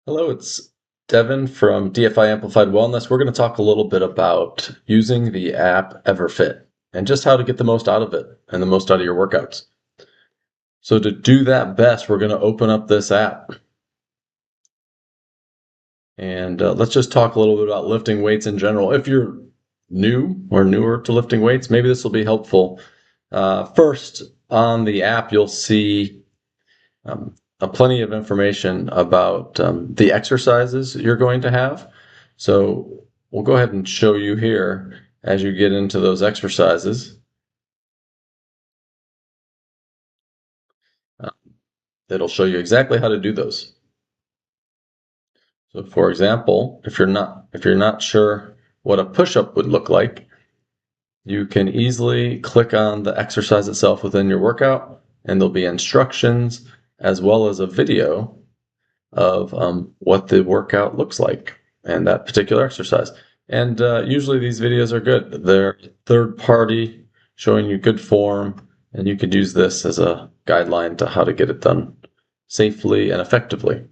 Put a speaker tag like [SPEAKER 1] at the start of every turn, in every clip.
[SPEAKER 1] Hello, it's Devin from DFI Amplified Wellness. We're going to talk a little bit about using the app Everfit and just how to get the most out of it and the most out of your workouts. So to do that best, we're going to open up this app. And let's just talk a little bit about lifting weights in general. If you're new or newer to lifting weights, maybe this will be helpful. First, on the app, you'll see plenty of information about the exercises you're going to have. So we'll go ahead and show you here as you get into those exercises. It'll show you exactly how to do those. So for example, if you're not sure what a push-up would look like, you can easily click on the exercise itself within your workout, and there'll be instructions as well as a video of what the workout looks like and that particular exercise. And usually these videos are good. They're third party, showing you good form, and you could use this as a guideline to how to get it done safely and effectively.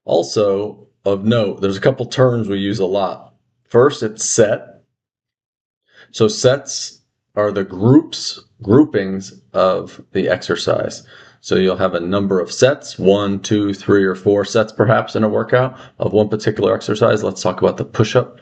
[SPEAKER 1] Also of note, there's a couple terms we use a lot. First, it's set. So sets are the groupings of the exercise. So you'll have a number of sets, 1, 2, 3, or 4 sets perhaps in a workout of one particular exercise. Let's talk about the push-up.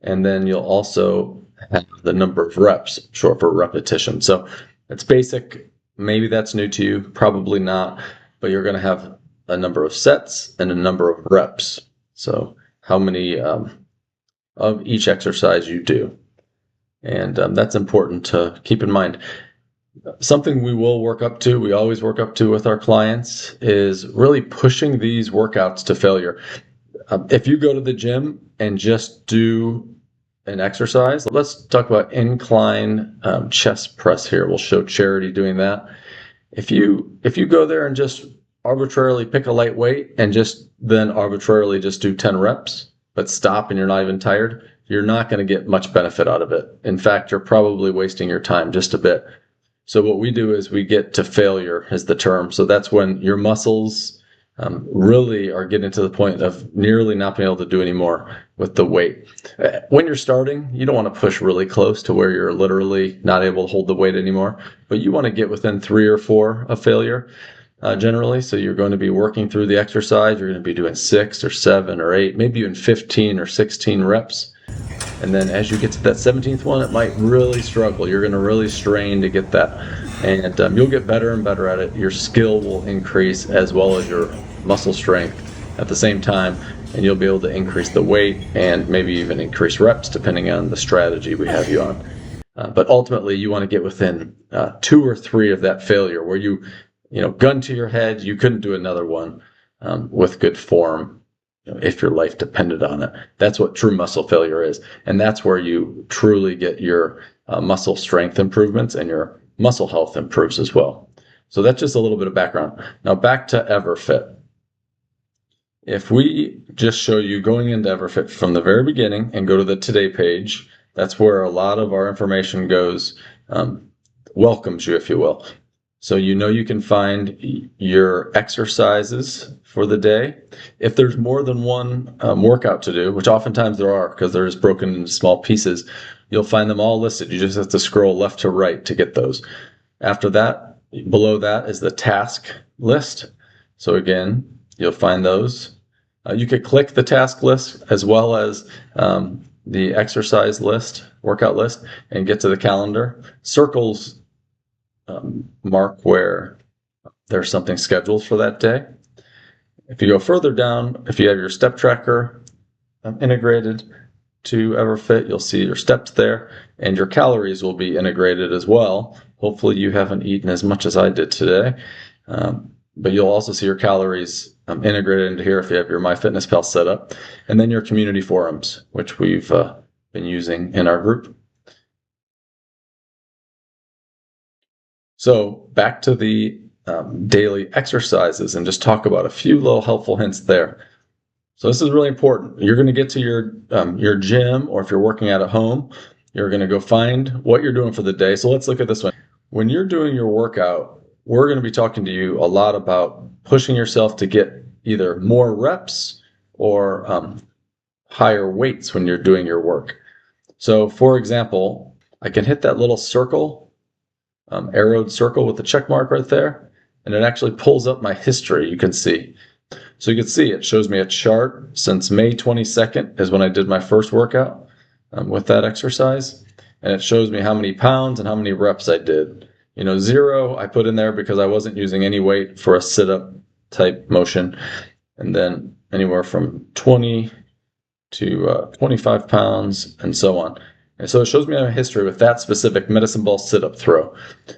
[SPEAKER 1] And then you'll also have the number of reps, short for repetition. So it's basic. Maybe that's new to you, probably not, but you're going to have a number of sets and a number of reps. So how many of each exercise you do. And that's important to keep in mind. Something we will work up to, we always work up to with our clients, is really pushing these workouts to failure. If you go to the gym and just do an exercise, let's talk about incline chest press here. We'll show Charity doing that. If you go there and just arbitrarily pick a light weight and just then arbitrarily just do 10 reps, but stop and you're not even tired, you're not going to get much benefit out of it. In fact, you're probably wasting your time just a bit. So what we do is we get to failure is the term. So that's when your muscles really are getting to the point of nearly not being able to do anymore with the weight. When you're starting, you don't want to push really close to where you're literally not able to hold the weight anymore, but you want to get within 3 or 4 of failure generally. So you're going to be working through the exercise. You're going to be doing 6 or 7 or 8, maybe even 15 or 16 reps. And then as you get to that 17th one, it might really struggle. You're going to really strain to get that. And you'll get better and better at it. Your skill will increase as well as your muscle strength at the same time. And you'll be able to increase the weight and maybe even increase reps depending on the strategy we have you on. But ultimately, you want to get within 2 or 3 of that failure where you gun to your head, you couldn't do another one with good form. If your life depended on it. That's what true muscle failure is. And that's where you truly get your muscle strength improvements and your muscle health improves as well. So that's just a little bit of background. Now back to Everfit. If we just show you going into Everfit from the very beginning and go to the Today page, that's where a lot of our information goes, welcomes you, if you will. So you can find your exercises for the day. If there's more than one workout to do, which oftentimes there are because they're just broken into small pieces, you'll find them all listed. You just have to scroll left to right to get those. After that, below that is the task list. So again, you'll find those. You could click the task list as well as the exercise list, workout list, and get to the calendar. Circles mark where there's something scheduled for that day. If you go further down, if you have your step tracker integrated to Everfit, you'll see your steps there, and your calories will be integrated as well. Hopefully you haven't eaten as much as I did today, but you'll also see your calories integrated into here if you have your MyFitnessPal set up, and then your community forums, which we've been using in our group. So back to the daily exercises and just talk about a few little helpful hints there. So this is really important. You're going to get to your gym, or if you're working out at home, you're going to go find what you're doing for the day. So let's look at this one. When you're doing your workout, we're going to be talking to you a lot about pushing yourself to get either more reps or higher weights when you're doing your work. So for example, I can hit that little circle, arrowed circle with the check mark right there, and it actually pulls up my history, you can see. So you can see it shows me a chart since May 22nd is when I did my first workout with that exercise. And it shows me how many pounds and how many reps I did. 0 I put in there because I wasn't using any weight for a sit-up type motion. And then anywhere from 20 to 25 pounds and so on. And so it shows me a history with that specific medicine ball sit-up throw.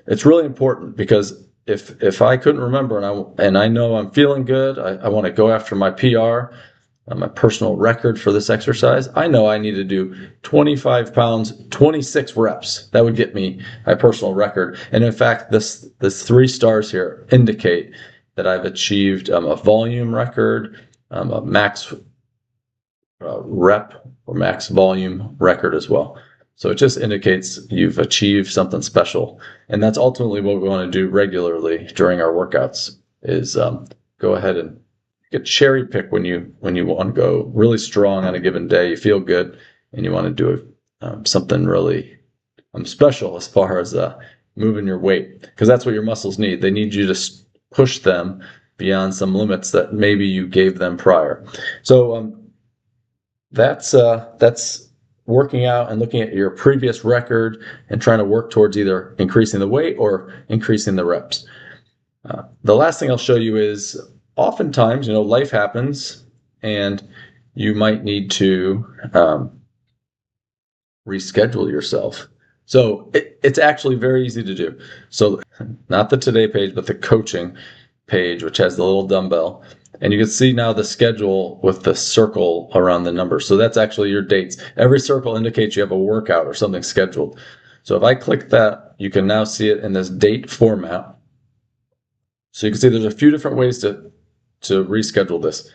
[SPEAKER 1] It's really important because if I couldn't remember and I know I'm feeling good, I want to go after my PR, my personal record for this exercise, I know I need to do 25 pounds, 26 reps. That would get me my personal record. And in fact, this 3 stars here indicate that I've achieved a volume record, a max rep or max volume record as well. So it just indicates you've achieved something special. And that's ultimately what we want to do regularly during our workouts is go ahead and get cherry pick when you want to go really strong on a given day. You feel good and you want to do something really special as far as moving your weight, because that's what your muscles need. They need you to push them beyond some limits that maybe you gave them prior. So that's working out and looking at your previous record and trying to work towards either increasing the weight or increasing the reps. The last thing I'll show you is oftentimes, life happens and you might need to reschedule yourself. So it's actually very easy to do. So not the Today page, but the coaching page, which has the little dumbbell. And you can see now the schedule with the circle around the number. So that's actually your dates. Every circle indicates you have a workout or something scheduled. So if I click that, you can now see it in this date format. So you can see there's a few different ways to reschedule this.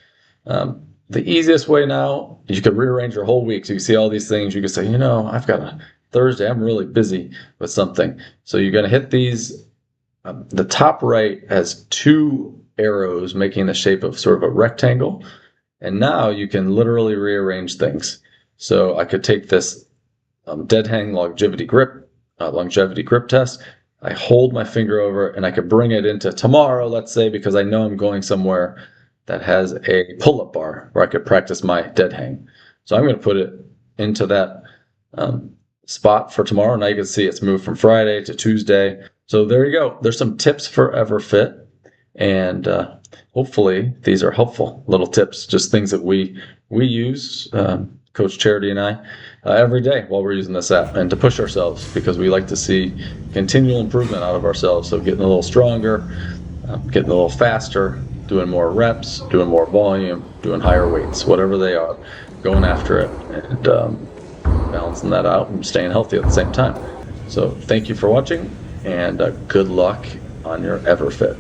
[SPEAKER 1] The easiest way now, you can rearrange your whole week. So you see all these things. You can say, I've got a Thursday. I'm really busy with something. So you're going to hit these. The top right has 2 arrows making the shape of sort of a rectangle. And now you can literally rearrange things. So I could take this dead hang longevity grip test. I hold my finger over and I could bring it into tomorrow, let's say, because I know I'm going somewhere that has a pull-up bar where I could practice my dead hang. So I'm going to put it into that spot for tomorrow. Now you can see it's moved from Friday to Tuesday. So there you go. There's some tips for Everfit. And hopefully these are helpful little tips, just things that we use, Coach Charity and I, every day while we're using this app, and to push ourselves because we like to see continual improvement out of ourselves. So getting a little stronger, getting a little faster, doing more reps, doing more volume, doing higher weights, whatever they are, going after it and balancing that out and staying healthy at the same time. So thank you for watching and good luck on your Everfit.